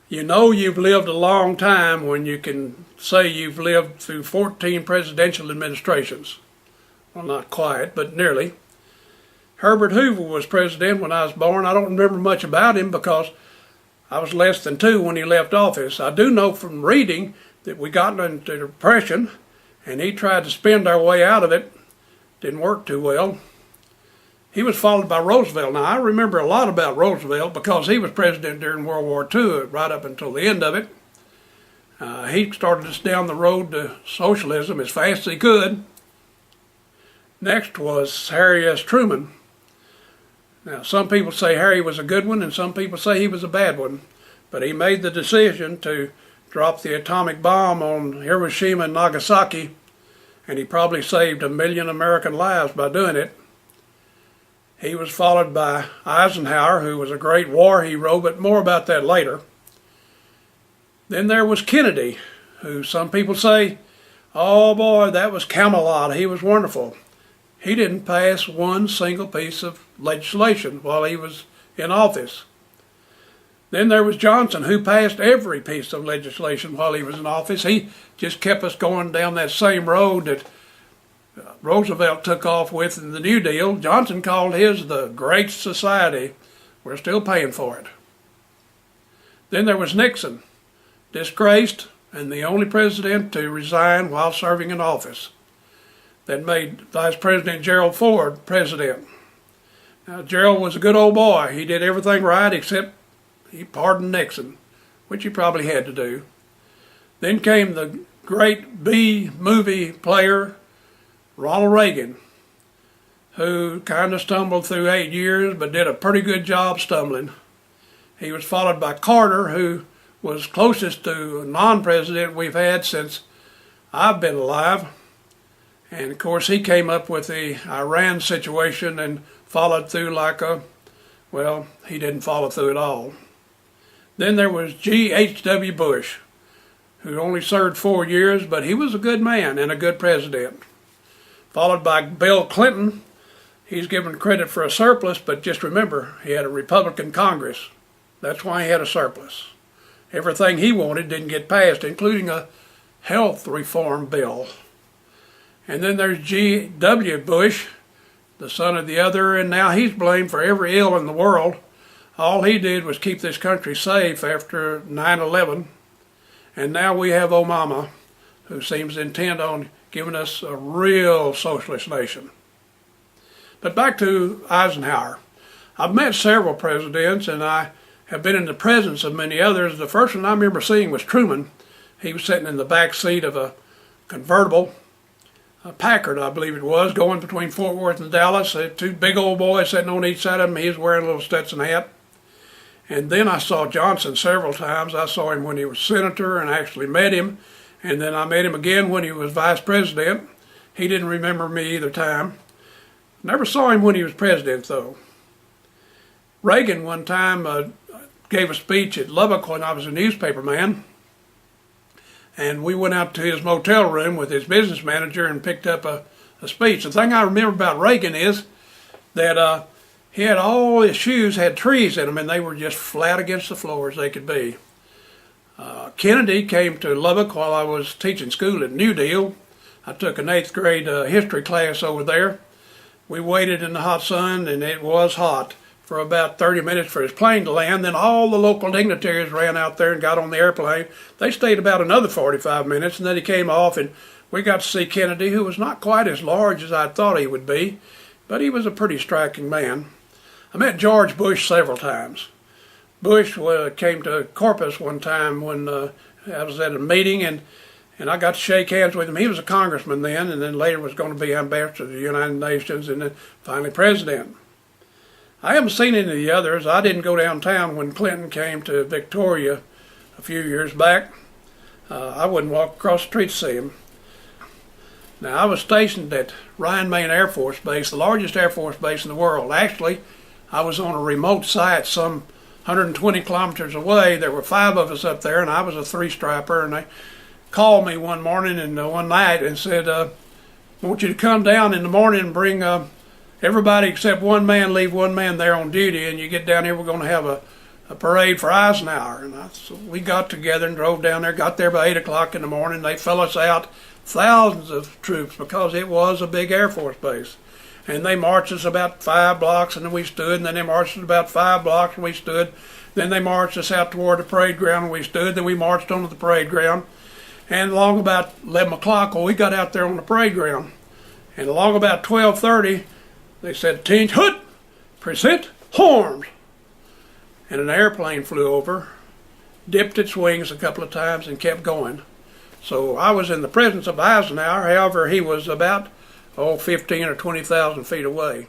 You know you've lived a long time when you can say you've lived through 14 presidential administrations. Well, not quite, but nearly. Herbert Hoover was president when I was born. I don't remember much about him because I was less than 2 when he left office. I do know from reading that we got into the Depression and he tried to spend our way out of it. Didn't work too well. He was followed by Roosevelt. Now, I remember a lot about Roosevelt because he was president during World War II, right up until the end of it. He started us down the road to socialism as fast as he could. Next was Harry S. Truman. Now, some people say Harry was a good one and some people say he was a bad one. But he made the decision to drop the atomic bomb on Hiroshima and Nagasaki, and he probably saved 1 million American lives by doing it. He was followed by Eisenhower, who was a great war hero, but more about that later. Then there was Kennedy, who some people say, oh boy, that was Camelot, he was wonderful. He didn't pass one single piece of legislation while he was in office. Then there was Johnson, who passed every piece of legislation while he was in office. He just kept us going down that same road that Roosevelt took off with in the New Deal. Johnson called his the Great Society. We're still paying for it. Then there was Nixon, disgraced and the only president to resign while serving in office. That made Vice President Gerald Ford president. Now, Gerald was a good old boy. He did everything right except he pardoned Nixon, which he probably had to do. Then came the great B-movie player, Ronald Reagan, who kind of stumbled through 8 years but did a pretty good job stumbling. He was followed by Carter, who was closest to a non-president we've had since I've been alive. And of course he came up with the Iran situation and followed through well, he didn't follow through at all. Then there was G.H.W. Bush, who only served 4 years, but he was a good man and a good president. Followed by Bill Clinton. He's given credit for a surplus, but just remember, he had a Republican Congress. That's why he had a surplus. Everything he wanted didn't get passed, including a health reform bill. And then there's G.W. Bush, the son of the other, and now he's blamed for every ill in the world. All he did was keep this country safe after 9/11. And now we have Obama, who seems intent on giving us a real socialist nation. But back to Eisenhower. I've met several presidents and I have been in the presence of many others. The first one I remember seeing was Truman. He was sitting in the back seat of a convertible, a Packard I believe it was, going between Fort Worth and Dallas. 2 big old boys sitting on each side of him. He was wearing a little Stetson hat. And then I saw Johnson several times. I saw him when he was senator and actually met him. And then I met him again when he was vice president. He didn't remember me either time. Never saw him when he was president, though. Reagan one time gave a speech at Lubbock when I was a newspaper man. And we went out to his motel room with his business manager and picked up a speech. The thing I remember about Reagan is that he had all his shoes had trees in them and they were just flat against the floor as they could be. Kennedy came to Lubbock while I was teaching school at New Deal. I took an 8th grade history class over there. We waited in the hot sun, and it was hot, for about 30 minutes for his plane to land. Then all the local dignitaries ran out there and got on the airplane. They stayed about another 45 minutes, and then he came off, and we got to see Kennedy, who was not quite as large as I thought he would be, but he was a pretty striking man. I met George Bush several times. Bush came to Corpus one time when I was at a meeting, and I got to shake hands with him. He was a congressman then, and then later was going to be ambassador to the United Nations, and then finally president. I haven't seen any of the others. I didn't go downtown when Clinton came to Victoria a few years back. I wouldn't walk across the street to see him. Now, I was stationed at Ryan, Maine Air Force Base, the largest Air Force base in the world. Actually, I was on a remote site some 120 kilometers away. There were 5 of us up there, and I was a 3-striper, and they called me one morning and one night and said, I want you to come down in the morning and bring everybody except one man, leave one man there on duty, and you get down here, we're going to have a parade for Eisenhower. And so we got together and drove down there, got there by 8 o'clock in the morning. They fell us out, thousands of troops, because it was a big Air Force base. And they marched us about 5 blocks, and then we stood, and then they marched us about 5 blocks, and we stood. Then they marched us out toward the parade ground, and we stood. Then we marched onto the parade ground. And along about 11 o'clock, well, we got out there on the parade ground. And along about 12:30, they said, "Attention, hut, present arms." And an airplane flew over, dipped its wings a couple of times, and kept going. So I was in the presence of Eisenhower. However, he was about 15 or 20,000 feet away.